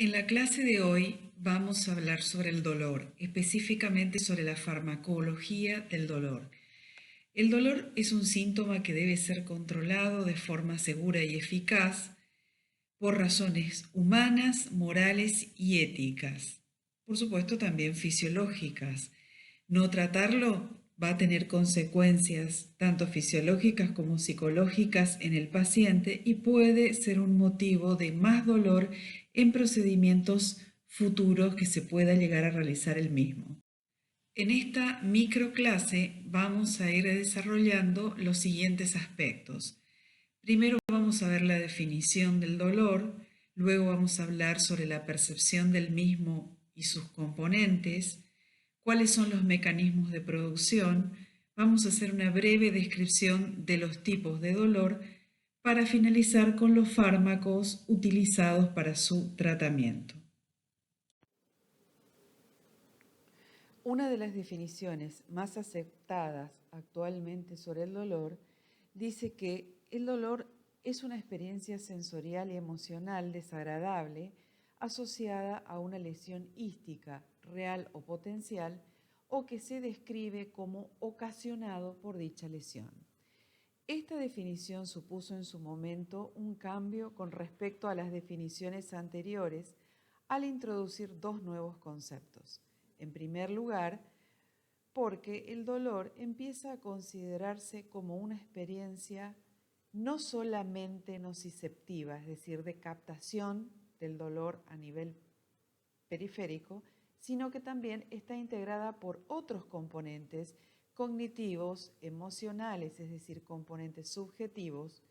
En la clase de hoy vamos a hablar sobre el dolor, específicamente sobre la farmacología del dolor. El dolor es un síntoma que debe ser controlado de forma segura y eficaz por razones humanas, morales y éticas. Por supuesto, también fisiológicas. No tratarlo va a tener consecuencias tanto fisiológicas como psicológicas en el paciente y puede ser un motivo de más dolor en procedimientos futuros que se pueda llegar a realizar el mismo. En esta microclase vamos a ir desarrollando los siguientes aspectos. Primero vamos a ver la definición del dolor, luego vamos a hablar sobre la percepción del mismo y sus componentes, cuáles son los mecanismos de producción, vamos a hacer una breve descripción de los tipos de dolor para finalizar con los fármacos utilizados para su tratamiento. Una de las definiciones más aceptadas actualmente sobre el dolor dice que el dolor es una experiencia sensorial y emocional desagradable asociada a una lesión ística, real o potencial, o que se describe como ocasionado por dicha lesión. Esta definición supuso en su momento un cambio con respecto a las definiciones anteriores al introducir dos nuevos conceptos. En primer lugar, porque el dolor empieza a considerarse como una experiencia no solamente nociceptiva, es decir, de captación del dolor a nivel periférico, sino que también está integrada por otros componentes cognitivos, emocionales, es decir, componentes subjetivos,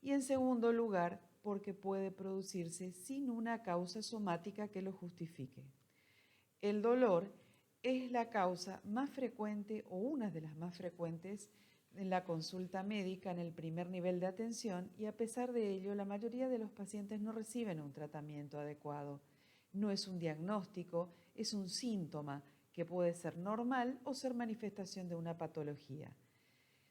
y en segundo lugar, porque puede producirse sin una causa somática que lo justifique. El dolor es la causa más frecuente o una de las más frecuentes en la consulta médica en el primer nivel de atención y a pesar de ello la mayoría de los pacientes no reciben un tratamiento adecuado. No es un diagnóstico, es un síntoma que puede ser normal o ser manifestación de una patología.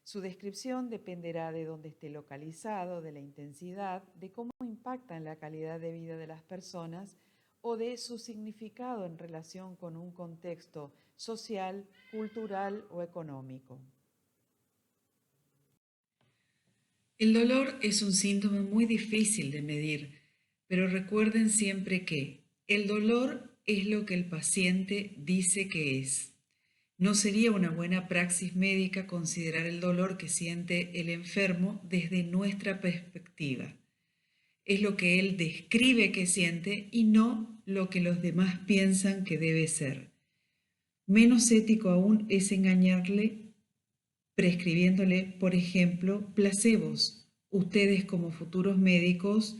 Su descripción dependerá de dónde esté localizado, de la intensidad, de cómo impacta en la calidad de vida de las personas o de su significado en relación con un contexto social, cultural o económico. El dolor es un síntoma muy difícil de medir, pero recuerden siempre que el dolor es lo que el paciente dice que es. No sería una buena praxis médica considerar el dolor que siente el enfermo desde nuestra perspectiva. Es lo que él describe que siente y no lo que los demás piensan que debe ser. Menos ético aún es engañarle prescribiéndole, por ejemplo, placebos. Ustedes como futuros médicos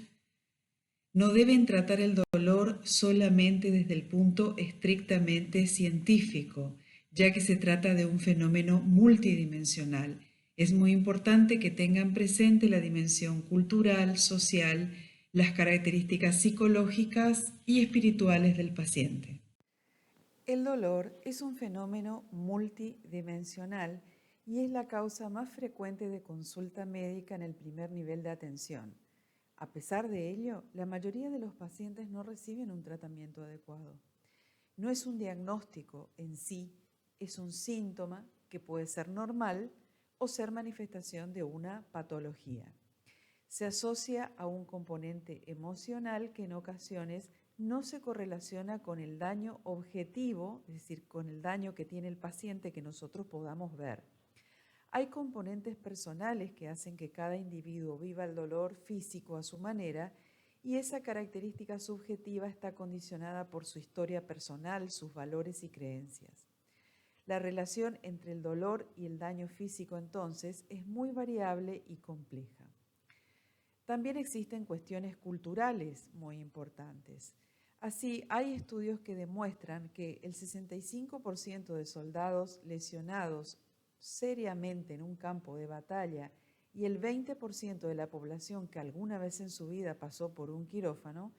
no deben tratar el dolor solamente desde el punto estrictamente científico, ya que se trata de un fenómeno multidimensional. Es muy importante que tengan presente la dimensión cultural, social, las características psicológicas y espirituales del paciente. El dolor es un fenómeno multidimensional y es la causa más frecuente de consulta médica en el primer nivel de atención. A pesar de ello, la mayoría de los pacientes no reciben un tratamiento adecuado. No es un diagnóstico en sí, es un síntoma que puede ser normal o ser manifestación de una patología. Se asocia a un componente emocional que en ocasiones no se correlaciona con el daño objetivo, es decir, con el daño que tiene el paciente que nosotros podamos ver. Hay componentes personales que hacen que cada individuo viva el dolor físico a su manera y esa característica subjetiva está condicionada por su historia personal, sus valores y creencias. La relación entre el dolor y el daño físico entonces es muy variable y compleja. También existen cuestiones culturales muy importantes. Así, hay estudios que demuestran que el 65% de soldados lesionados seriamente en un campo de batalla y el 20% de la población que alguna vez en su vida pasó por un quirófano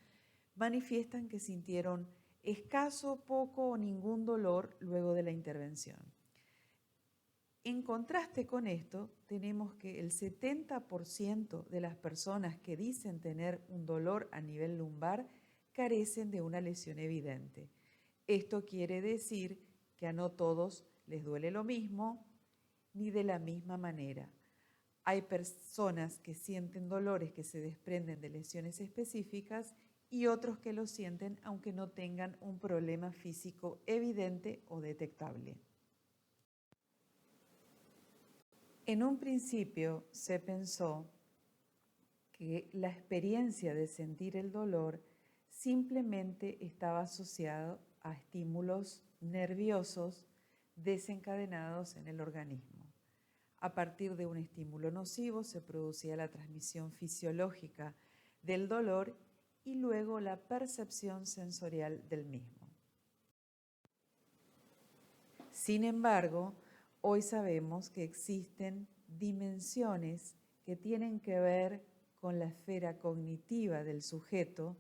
manifiestan que sintieron escaso, poco o ningún dolor luego de la intervención. En contraste con esto, tenemos que el 70% de las personas que dicen tener un dolor a nivel lumbar carecen de una lesión evidente. Esto quiere decir que a no todos les duele lo mismo ni de la misma manera. Hay personas que sienten dolores que se desprenden de lesiones específicas y otros que lo sienten aunque no tengan un problema físico evidente o detectable. En un principio se pensó que la experiencia de sentir el dolor simplemente estaba asociado a estímulos nerviosos desencadenados en el organismo. A partir de un estímulo nocivo se producía la transmisión fisiológica del dolor y luego la percepción sensorial del mismo. Sin embargo, hoy sabemos que existen dimensiones que tienen que ver con la esfera cognitiva del sujeto,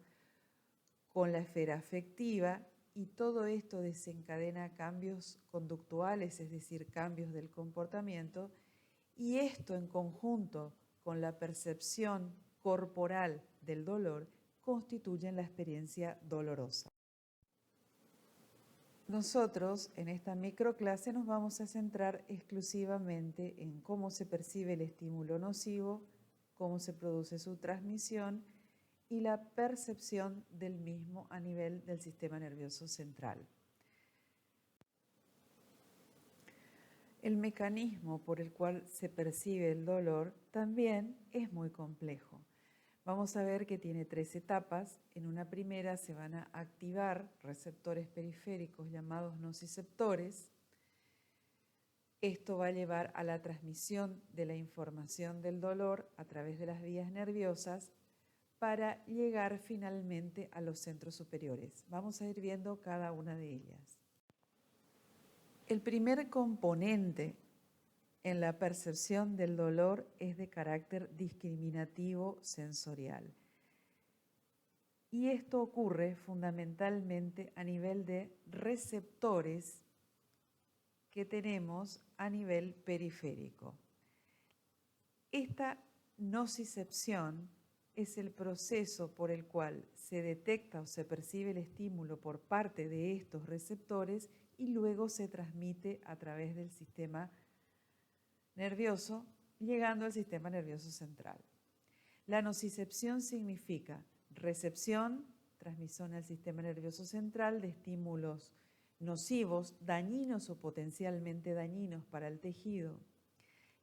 con la esfera afectiva, y todo esto desencadena cambios conductuales, es decir, cambios del comportamiento, y esto en conjunto con la percepción corporal del dolor constituyen la experiencia dolorosa. Nosotros en esta microclase nos vamos a centrar exclusivamente en cómo se percibe el estímulo nocivo, cómo se produce su transmisión y la percepción del mismo a nivel del sistema nervioso central. El mecanismo por el cual se percibe el dolor también es muy complejo. Vamos a ver que tiene 3 etapas. En una primera se van a activar receptores periféricos llamados nociceptores. Esto va a llevar a la transmisión de la información del dolor a través de las vías nerviosas para llegar finalmente a los centros superiores. Vamos a ir viendo cada una de ellas. El primer componente en la percepción del dolor es de carácter discriminativo sensorial. Y esto ocurre fundamentalmente a nivel de receptores que tenemos a nivel periférico. Esta nocicepción es el proceso por el cual se detecta o se percibe el estímulo por parte de estos receptores y luego se transmite a través del sistema nervioso, llegando al sistema nervioso central. La nocicepción significa recepción, transmisión al sistema nervioso central de estímulos nocivos, dañinos o potencialmente dañinos para el tejido.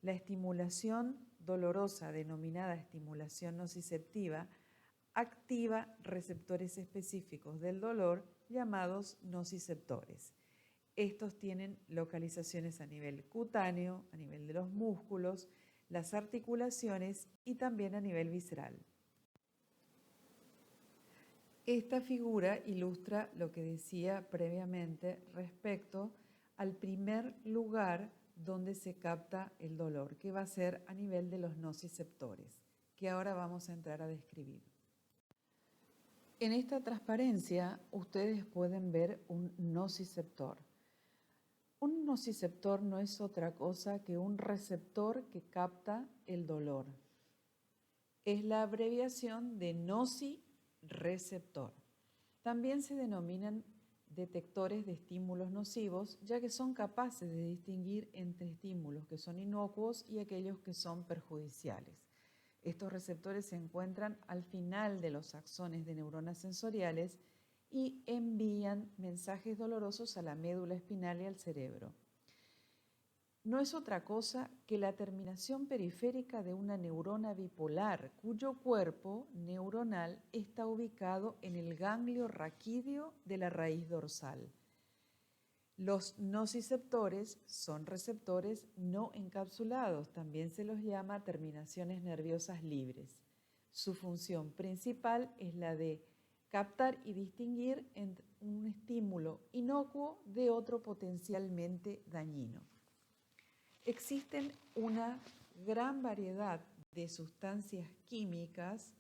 La estimulación dolorosa, denominada estimulación nociceptiva, activa receptores específicos del dolor llamados nociceptores. Estos tienen localizaciones a nivel cutáneo, a nivel de los músculos, las articulaciones y también a nivel visceral. Esta figura ilustra lo que decía previamente respecto al primer lugar donde se capta el dolor, que va a ser a nivel de los nociceptores, que ahora vamos a entrar a describir. En esta transparencia ustedes pueden ver un nociceptor. Un nociceptor no es otra cosa que un receptor que capta el dolor. Es la abreviación de nocireceptor. También se denominan detectores de estímulos nocivos, ya que son capaces de distinguir entre estímulos que son inocuos y aquellos que son perjudiciales. Estos receptores se encuentran al final de los axones de neuronas sensoriales y envían mensajes dolorosos a la médula espinal y al cerebro. No es otra cosa que la terminación periférica de una neurona bipolar, cuyo cuerpo neuronal está ubicado en el ganglio raquídeo de la raíz dorsal. Los nociceptores son receptores no encapsulados, también se los llama terminaciones nerviosas libres. Su función principal es la de captar y distinguir entre un estímulo inocuo de otro potencialmente dañino. Existen una gran variedad de sustancias químicas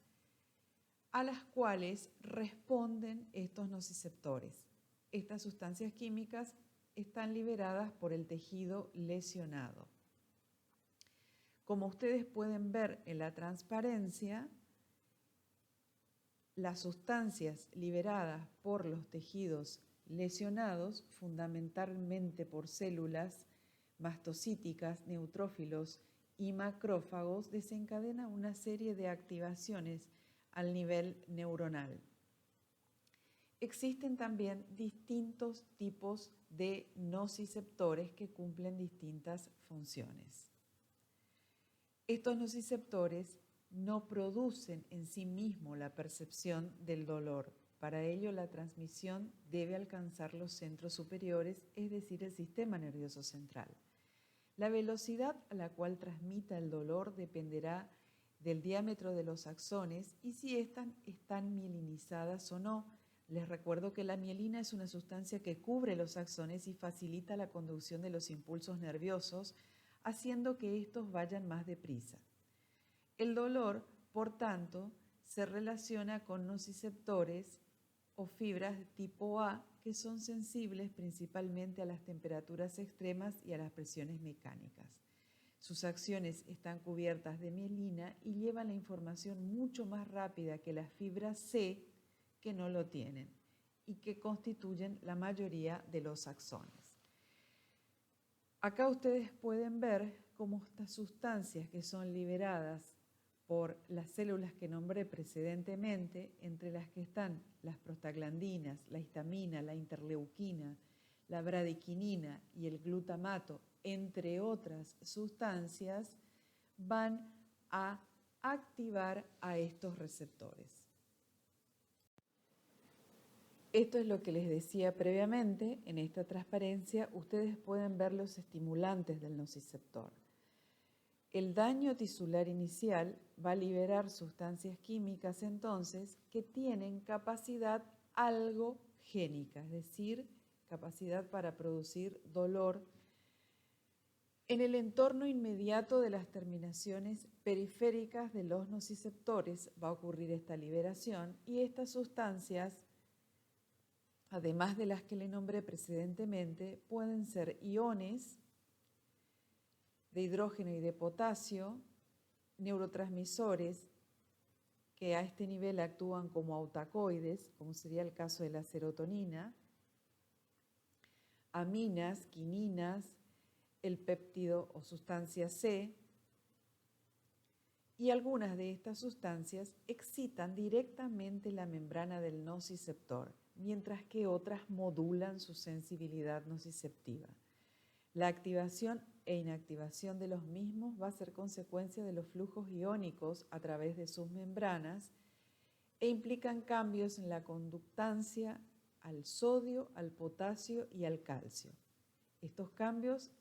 a las cuales responden estos nociceptores. Estas sustancias químicas están liberadas por el tejido lesionado. Como ustedes pueden ver en la transparencia, Las sustancias liberadas por los tejidos lesionados, fundamentalmente por células mastocíticas, neutrófilos y macrófagos, desencadenan una serie de activaciones al nivel neuronal. Existen también distintos tipos de nociceptores que cumplen distintas funciones. Estos nociceptores no producen en sí mismos la percepción del dolor. Para ello, la transmisión debe alcanzar los centros superiores, es decir, el sistema nervioso central. La velocidad a la cual transmita el dolor dependerá del diámetro de los axones y si están mielinizadas o no. Les recuerdo que la mielina es una sustancia que cubre los axones y facilita la conducción de los impulsos nerviosos, haciendo que estos vayan más deprisa. El dolor, por tanto, se relaciona con nociceptores o fibras de tipo A que son sensibles principalmente a las temperaturas extremas y a las presiones mecánicas. Sus acciones están cubiertas de mielina y llevan la información mucho más rápida que las fibras C que no lo tienen y que constituyen la mayoría de los axones. Acá ustedes pueden ver cómo estas sustancias que son liberadas por las células que nombré precedentemente, entre las que están las prostaglandinas, la histamina, la interleuquina, la bradiquinina y el glutamato, entre otras sustancias, van a activar a estos receptores. Esto es lo que les decía previamente. En esta transparencia ustedes pueden ver los estimulantes del nociceptor. El daño tisular inicial va a liberar sustancias químicas entonces que tienen capacidad algogénica, es decir, capacidad para producir dolor. En el entorno inmediato de las terminaciones periféricas de los nociceptores va a ocurrir esta liberación y estas sustancias, además de las que le nombré precedentemente, pueden ser iones de hidrógeno y de potasio, neurotransmisores que a este nivel actúan como autacoides, como sería el caso de la serotonina, aminas, quininas, el péptido o sustancia C, y algunas de estas sustancias excitan directamente la membrana del nociceptor, mientras que otras modulan su sensibilidad nociceptiva. La activación e inactivación de los mismos va a ser consecuencia de los flujos iónicos a través de sus membranas e implican cambios en la conductancia al sodio, al potasio y al calcio. Estos cambios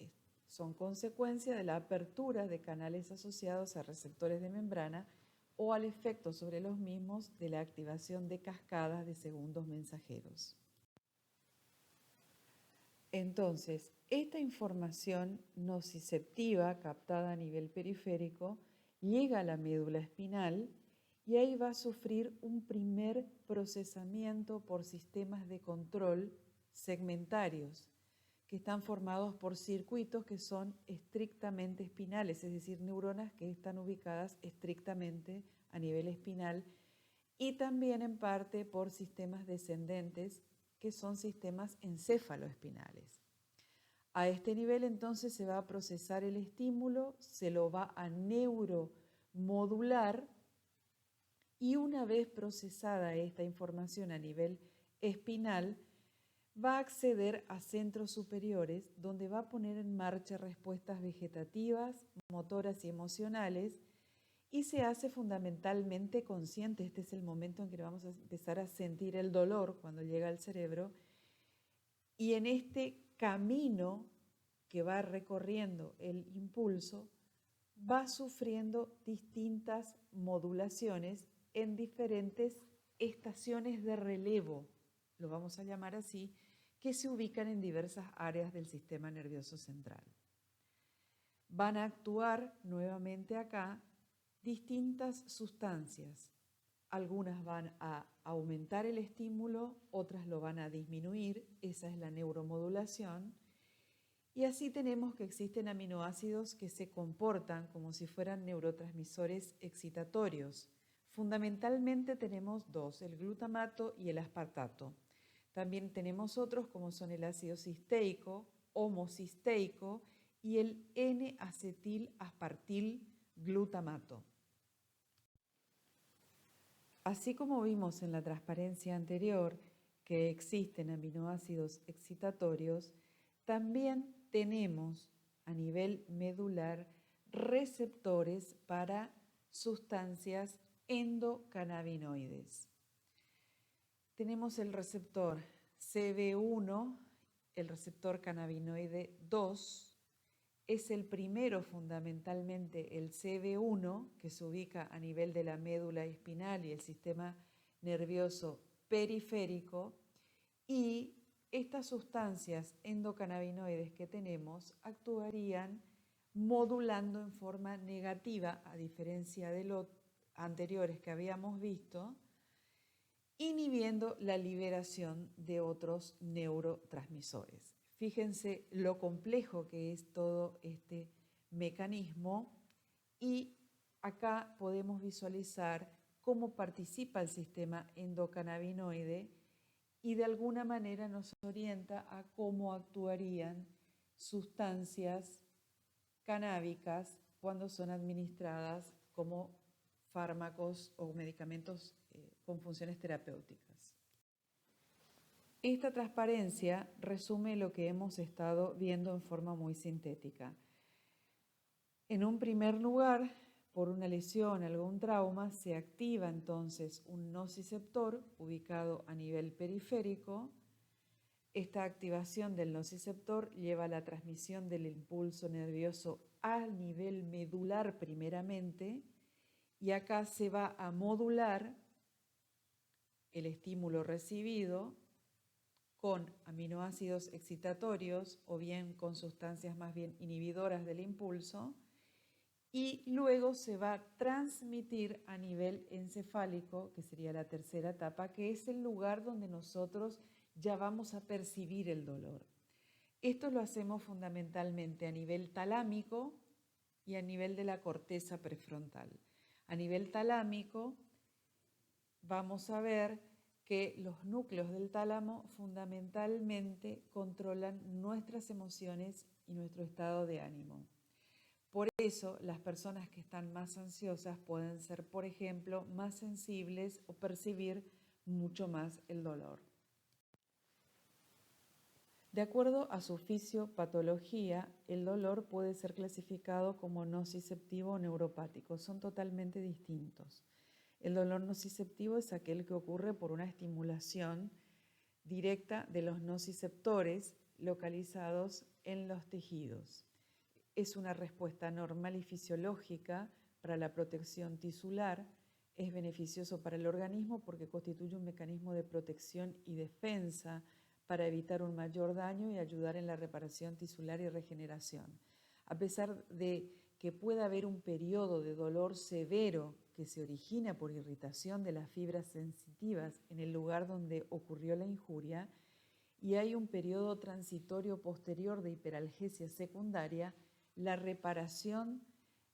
son consecuencia de la apertura de canales asociados a receptores de membrana o al efecto sobre los mismos de la activación de cascadas de segundos mensajeros. Entonces, esta información nociceptiva captada a nivel periférico llega a la médula espinal y ahí va a sufrir un primer procesamiento por sistemas de control segmentarios que están formados por circuitos que son estrictamente espinales, es decir, neuronas que están ubicadas estrictamente a nivel espinal y también en parte por sistemas descendentes que son sistemas encéfaloespinales. A este nivel entonces se va a procesar el estímulo, se lo va a neuromodular y una vez procesada esta información a nivel espinal, va a acceder a centros superiores donde va a poner en marcha respuestas vegetativas, motoras y emocionales y se hace fundamentalmente consciente. Este es el momento en que vamos a empezar a sentir el dolor cuando llega al cerebro y en este camino que va recorriendo el impulso va sufriendo distintas modulaciones en diferentes estaciones de relevo, lo vamos a llamar así, que se ubican en diversas áreas del sistema nervioso central. Van a actuar nuevamente acá distintas sustancias. Algunas van a aumentar el estímulo, otras lo van a disminuir, esa es la neuromodulación. Y así tenemos que existen aminoácidos que se comportan como si fueran neurotransmisores excitatorios, Fundamentalmente tenemos dos, el glutamato y el aspartato. También tenemos otros como son el ácido cisteico, homocisteico y el N-acetil-aspartil glutamato. Así como vimos en la transparencia anterior que existen aminoácidos excitatorios, también tenemos a nivel medular receptores para sustancias endocannabinoides. Tenemos el receptor CB1, el receptor cannabinoide 2, es el primero fundamentalmente el CB1, que se ubica a nivel de la médula espinal y el sistema nervioso periférico, y estas sustancias endocannabinoides que tenemos actuarían modulando en forma negativa, a diferencia de los anteriores que habíamos visto, inhibiendo la liberación de otros neurotransmisores. Fíjense lo complejo que es todo este mecanismo y acá podemos visualizar cómo participa el sistema endocannabinoide y de alguna manera nos orienta a cómo actuarían sustancias canábicas cuando son administradas como fármacos o medicamentos con funciones terapéuticas. Esta transparencia resume lo que hemos estado viendo en forma muy sintética. En un primer lugar, por una lesión, algún trauma, se activa entonces un nociceptor ubicado a nivel periférico. Esta activación del nociceptor lleva a la transmisión del impulso nervioso a nivel medular primeramente, y acá se va a modular el estímulo recibido con aminoácidos excitatorios o bien con sustancias más bien inhibidoras del impulso, y luego se va a transmitir a nivel encefálico, que sería la tercera etapa, que es el lugar donde nosotros ya vamos a percibir el dolor. Esto lo hacemos fundamentalmente a nivel talámico y a nivel de la corteza prefrontal. A nivel talámico vamos a ver que los núcleos del tálamo fundamentalmente controlan nuestras emociones y nuestro estado de ánimo. Por eso, las personas que están más ansiosas pueden ser, por ejemplo, más sensibles o percibir mucho más el dolor. De acuerdo a su fisiopatología, el dolor puede ser clasificado como nociceptivo o neuropático. Son totalmente distintos. El dolor nociceptivo es aquel que ocurre por una estimulación directa de los nociceptores localizados en los tejidos. Es una respuesta normal y fisiológica para la protección tisular. Es beneficioso para el organismo porque constituye un mecanismo de protección y defensa para evitar un mayor daño y ayudar en la reparación tisular y regeneración. A pesar de que pueda haber un periodo de dolor severo que se origina por irritación de las fibras sensitivas en el lugar donde ocurrió la injuria, y hay un periodo transitorio posterior de hiperalgesia secundaria, la reparación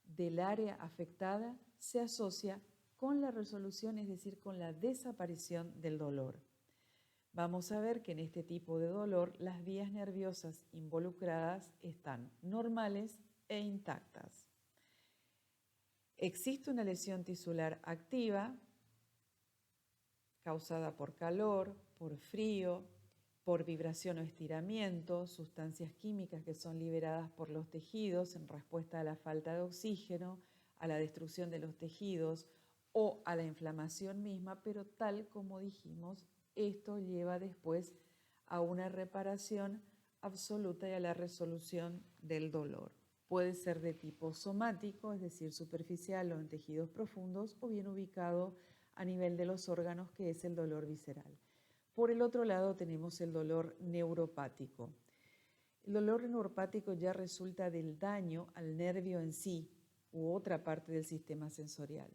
del área afectada se asocia con la resolución, es decir, con la desaparición del dolor. Vamos a ver que en este tipo de dolor las vías nerviosas involucradas están normales e intactas. Existe una lesión tisular activa causada por calor, por frío, por vibración o estiramiento, sustancias químicas que son liberadas por los tejidos en respuesta a la falta de oxígeno, a la destrucción de los tejidos o a la inflamación misma, pero tal como dijimos, esto lleva después a una reparación absoluta y a la resolución del dolor. Puede ser de tipo somático, es decir, superficial o en tejidos profundos, o bien ubicado a nivel de los órganos, que es el dolor visceral. Por el otro lado tenemos el dolor neuropático. El dolor neuropático ya resulta del daño al nervio en sí u otra parte del sistema sensorial.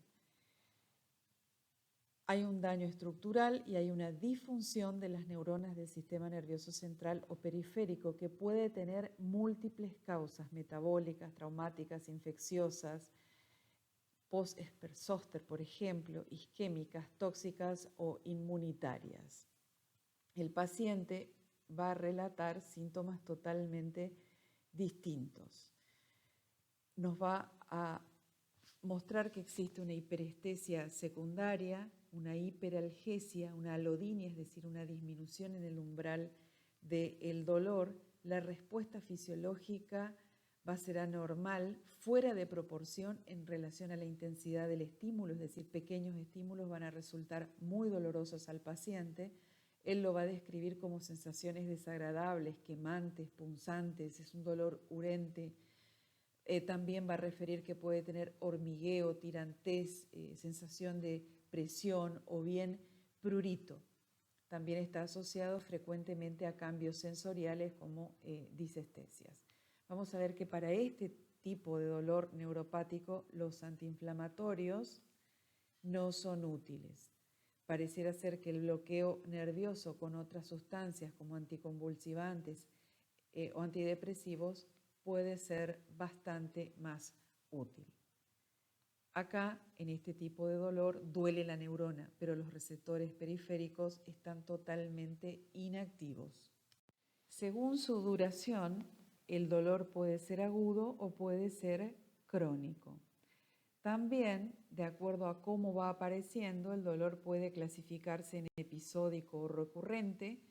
Hay un daño estructural y hay una disfunción de las neuronas del sistema nervioso central o periférico que puede tener múltiples causas metabólicas, traumáticas, infecciosas. post-Sperr-Zoster, por ejemplo, isquémicas, tóxicas o inmunitarias. El paciente va a relatar síntomas totalmente distintos. Nos va a mostrar que existe una hiperestesia secundaria, una hiperalgesia, una alodinia, es decir, una disminución en el umbral del dolor. La respuesta fisiológica va a ser anormal, fuera de proporción en relación a la intensidad del estímulo, es decir, pequeños estímulos van a resultar muy dolorosos al paciente. Él lo va a describir como sensaciones desagradables, quemantes, punzantes, es un dolor urente. También va a referir que puede tener hormigueo, tirantez, sensación de presión o bien prurito. También está asociado frecuentemente a cambios sensoriales como disestesias. Vamos a ver que para este tipo de dolor neuropático los antiinflamatorios no son útiles. Pareciera ser que el bloqueo nervioso con otras sustancias como anticonvulsivantes o antidepresivos puede ser bastante más útil. Acá, en este tipo de dolor, duele la neurona, pero los receptores periféricos están totalmente inactivos. Según su duración, el dolor puede ser agudo o puede ser crónico. También, de acuerdo a cómo va apareciendo, el dolor puede clasificarse en episódico o recurrente,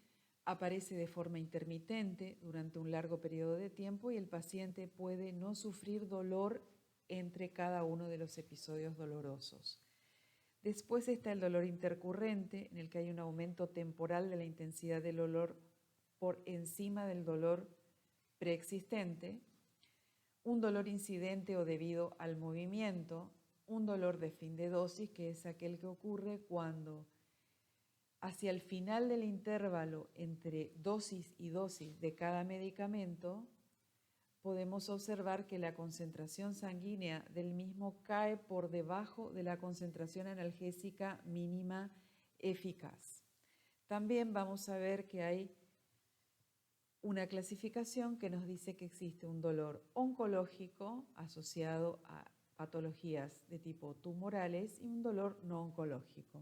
aparece de forma intermitente durante un largo periodo de tiempo y el paciente puede no sufrir dolor entre cada uno de los episodios dolorosos. Después está el dolor intercurrente, en el que hay un aumento temporal de la intensidad del dolor por encima del dolor preexistente, un dolor incidente o debido al movimiento, un dolor de fin de dosis, que es aquel que ocurre cuando hacia el final del intervalo entre dosis y dosis de cada medicamento, podemos observar que la concentración sanguínea del mismo cae por debajo de la concentración analgésica mínima eficaz. También vamos a ver que hay una clasificación que nos dice que existe un dolor oncológico asociado a patologías de tipo tumorales y un dolor no oncológico.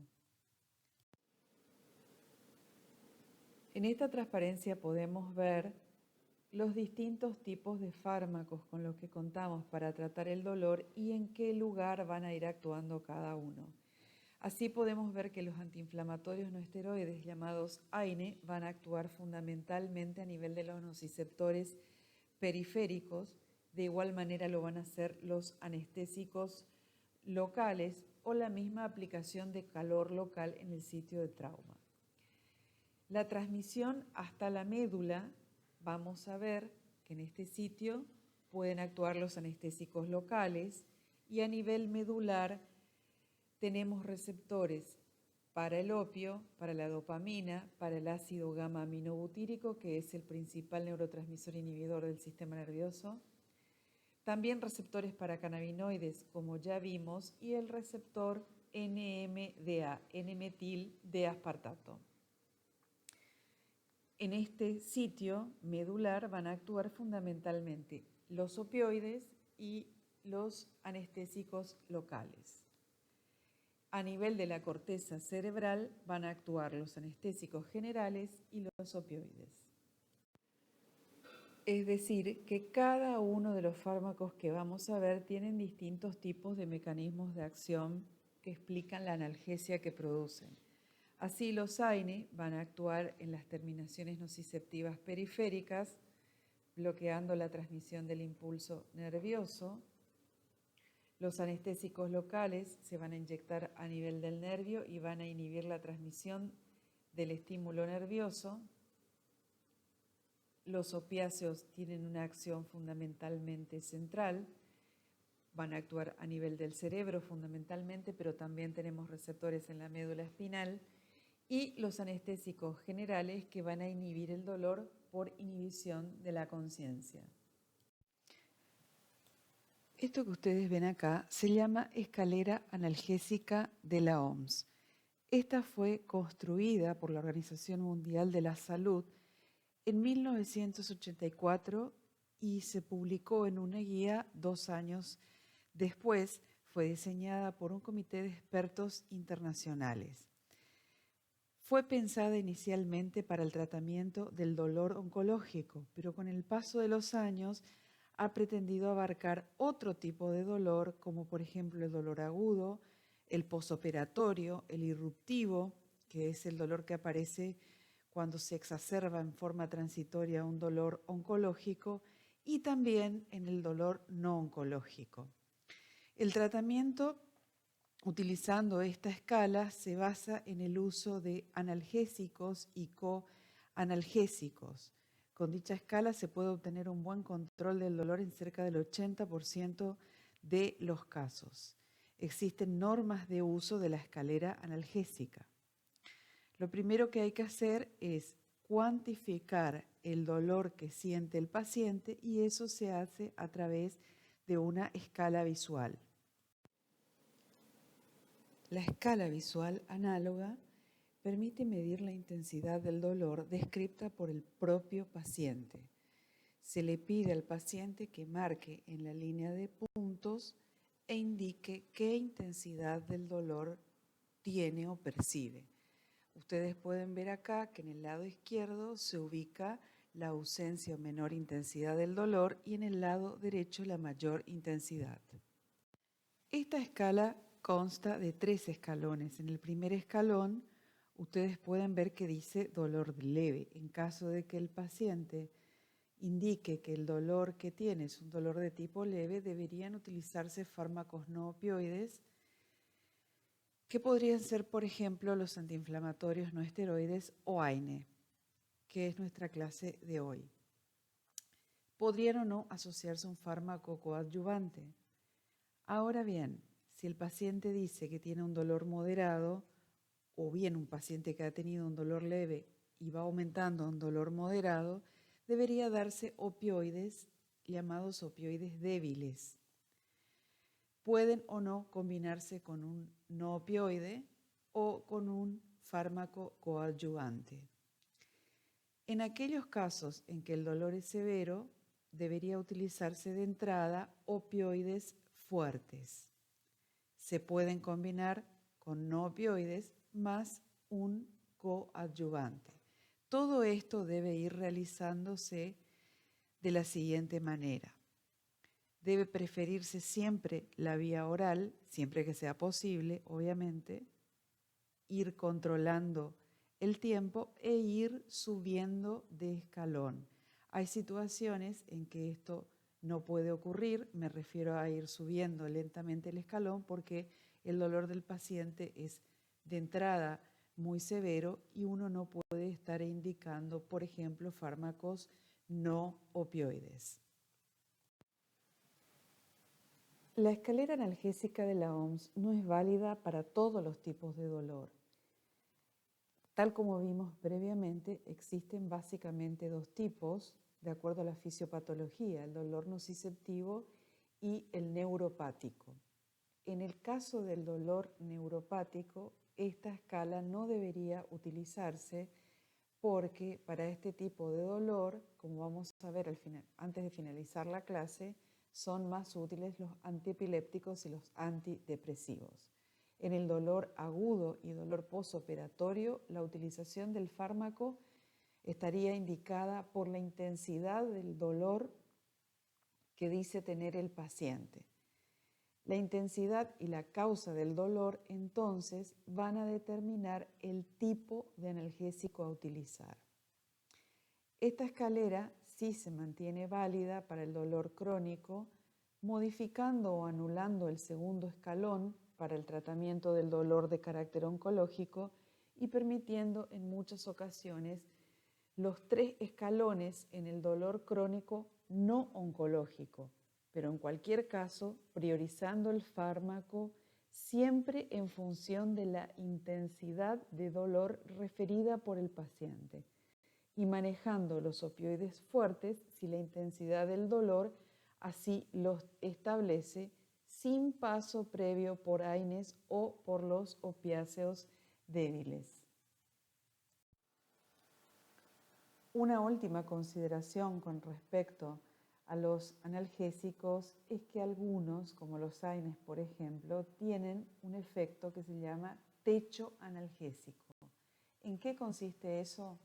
En esta transparencia podemos ver los distintos tipos de fármacos con los que contamos para tratar el dolor y en qué lugar van a ir actuando cada uno. Así podemos ver que los antiinflamatorios no esteroides llamados AINE van a actuar fundamentalmente a nivel de los nociceptores periféricos. De igual manera lo van a hacer los anestésicos locales o la misma aplicación de calor local en el sitio de trauma. La transmisión hasta la médula, vamos a ver que en este sitio pueden actuar los anestésicos locales y a nivel medular tenemos receptores para el opio, para la dopamina, para el ácido gamma aminobutírico, que es el principal neurotransmisor inhibidor del sistema nervioso. También receptores para cannabinoides, como ya vimos, y el receptor NMDA, N-metil de aspartato. En este sitio medular van a actuar fundamentalmente los opioides y los anestésicos locales. A nivel de la corteza cerebral van a actuar los anestésicos generales y los opioides. Es decir, que cada uno de los fármacos que vamos a ver tienen distintos tipos de mecanismos de acción que explican la analgesia que producen. Así, los AINE van a actuar en las terminaciones nociceptivas periféricas, bloqueando la transmisión del impulso nervioso. Los anestésicos locales se van a inyectar a nivel del nervio y van a inhibir la transmisión del estímulo nervioso. Los opiáceos tienen una acción fundamentalmente central, van a actuar a nivel del cerebro fundamentalmente, pero también tenemos receptores en la médula espinal, y los anestésicos generales que van a inhibir el dolor por inhibición de la conciencia. Esto que ustedes ven acá se llama escalera analgésica de la OMS. Esta fue construida por la Organización Mundial de la Salud en 1984 y se publicó en una guía 2 años después. Fue diseñada por un comité de expertos internacionales. Fue pensada inicialmente para el tratamiento del dolor oncológico, pero con el paso de los años ha pretendido abarcar otro tipo de dolor, como por ejemplo el dolor agudo, el posoperatorio, el irruptivo, que es el dolor que aparece cuando se exacerba en forma transitoria un dolor oncológico, y también en el dolor no oncológico. El tratamiento utilizando esta escala se basa en el uso de analgésicos y coanalgésicos. Con dicha escala se puede obtener un buen control del dolor en cerca del 80% de los casos. Existen normas de uso de la escalera analgésica. Lo primero que hay que hacer es cuantificar el dolor que siente el paciente, y eso se hace a través de una escala visual. La escala visual análoga permite medir la intensidad del dolor descrita por el propio paciente. Se le pide al paciente que marque en la línea de puntos e indique qué intensidad del dolor tiene o percibe. Ustedes pueden ver acá que en el lado izquierdo se ubica la ausencia o menor intensidad del dolor y en el lado derecho la mayor intensidad. Esta escala consta de 3 escalones. En el primer escalón, ustedes pueden ver que dice dolor leve. En caso de que el paciente indique que el dolor que tiene es un dolor de tipo leve, deberían utilizarse fármacos no opioides, que podrían ser, por ejemplo, los antiinflamatorios no esteroides o AINE, que es nuestra clase de hoy. Podrían o no asociarse a un fármaco coadyuvante. Ahora bien, si el paciente dice que tiene un dolor moderado, o bien un paciente que ha tenido un dolor leve y va aumentando a un dolor moderado, debería darse opioides llamados opioides débiles. Pueden o no combinarse con un no opioide o con un fármaco coadyuvante. En aquellos casos en que el dolor es severo, debería utilizarse de entrada opioides fuertes. Se pueden combinar con no opioides más un coadyuvante. Todo esto debe ir realizándose de la siguiente manera. Debe preferirse siempre la vía oral, siempre que sea posible, obviamente, ir controlando el tiempo e ir subiendo de escalón. Hay situaciones en que esto no puede ocurrir, me refiero a ir subiendo lentamente el escalón porque el dolor del paciente es de entrada muy severo y uno no puede estar indicando, por ejemplo, fármacos no opioides. La escalera analgésica de la OMS no es válida para todos los tipos de dolor. Tal como vimos previamente, existen básicamente 2 tipos, de acuerdo a la fisiopatología, el dolor nociceptivo y el neuropático. En el caso del dolor neuropático, esta escala no debería utilizarse porque para este tipo de dolor, como vamos a ver antes de finalizar la clase, son más útiles los antiepilépticos y los antidepresivos. En el dolor agudo y dolor posoperatorio, la utilización del fármaco estaría indicada por la intensidad del dolor que dice tener el paciente. La intensidad y la causa del dolor, entonces, van a determinar el tipo de analgésico a utilizar. Esta escalera sí se mantiene válida para el dolor crónico, modificando o anulando el segundo escalón para el tratamiento del dolor de carácter oncológico y permitiendo en muchas ocasiones los 3 escalones en el dolor crónico no oncológico, pero en cualquier caso priorizando el fármaco siempre en función de la intensidad de dolor referida por el paciente y manejando los opioides fuertes si la intensidad del dolor así los establece, sin paso previo por AINES o por los opiáceos débiles. Una última consideración con respecto a los analgésicos es que algunos, como los AINES por ejemplo, tienen un efecto que se llama techo analgésico. ¿En qué consiste eso?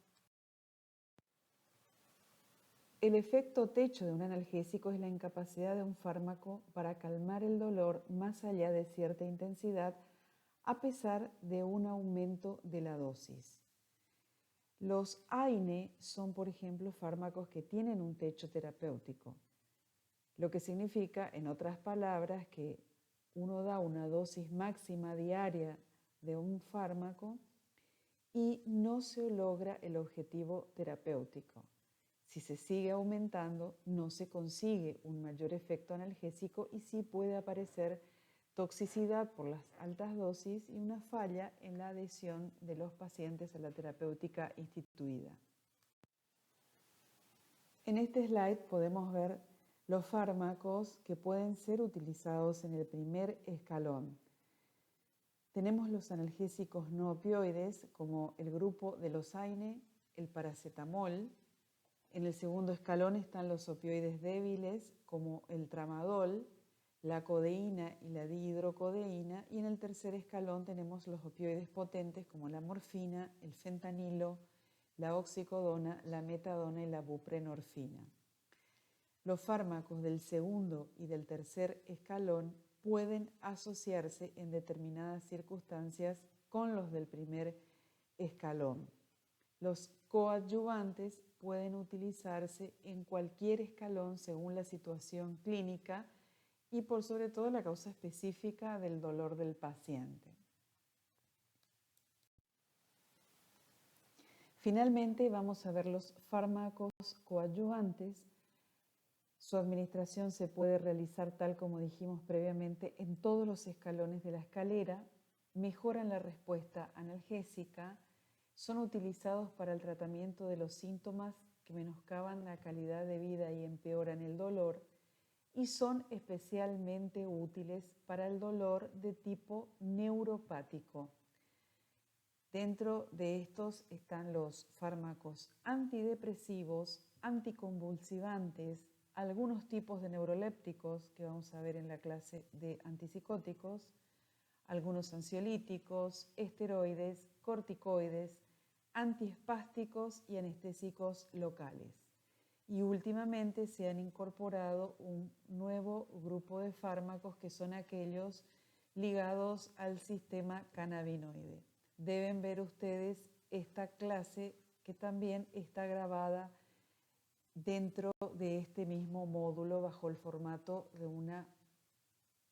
El efecto techo de un analgésico es la incapacidad de un fármaco para calmar el dolor más allá de cierta intensidad a pesar de un aumento de la dosis. Los AINE son, por ejemplo, fármacos que tienen un techo terapéutico, lo que significa, en otras palabras, que uno da una dosis máxima diaria de un fármaco y no se logra el objetivo terapéutico. Si se sigue aumentando, no se consigue un mayor efecto analgésico y sí puede aparecer toxicidad por las altas dosis y una falla en la adhesión de los pacientes a la terapéutica instituida. En este slide podemos ver los fármacos que pueden ser utilizados en el primer escalón. Tenemos los analgésicos no opioides, como el grupo de los AINE, el paracetamol. En el segundo escalón están los opioides débiles, como el tramadol, la codeína y la dihidrocodeína. Y en el tercer escalón tenemos los opioides potentes, como la morfina, el fentanilo, la oxicodona, la metadona y la buprenorfina. Los fármacos del segundo y del tercer escalón pueden asociarse en determinadas circunstancias con los del primer escalón. Los coadyuvantes pueden utilizarse en cualquier escalón según la situación clínica y por sobre todo la causa específica del dolor del paciente. Finalmente vamos a ver los fármacos coadyuvantes. Su administración se puede realizar tal como dijimos previamente en todos los escalones de la escalera, mejoran la respuesta analgésica, son utilizados para el tratamiento de los síntomas que menoscaban la calidad de vida y empeoran el dolor y son especialmente útiles para el dolor de tipo neuropático. Dentro de estos están los fármacos antidepresivos, anticonvulsivantes, algunos tipos de neurolépticos que vamos a ver en la clase de antipsicóticos, algunos ansiolíticos, esteroides, corticoides, antiespásticos y anestésicos locales. Y últimamente se han incorporado un nuevo grupo de fármacos que son aquellos ligados al sistema cannabinoide. Deben ver ustedes esta clase que también está grabada dentro de este mismo módulo bajo el formato de una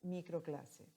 microclase.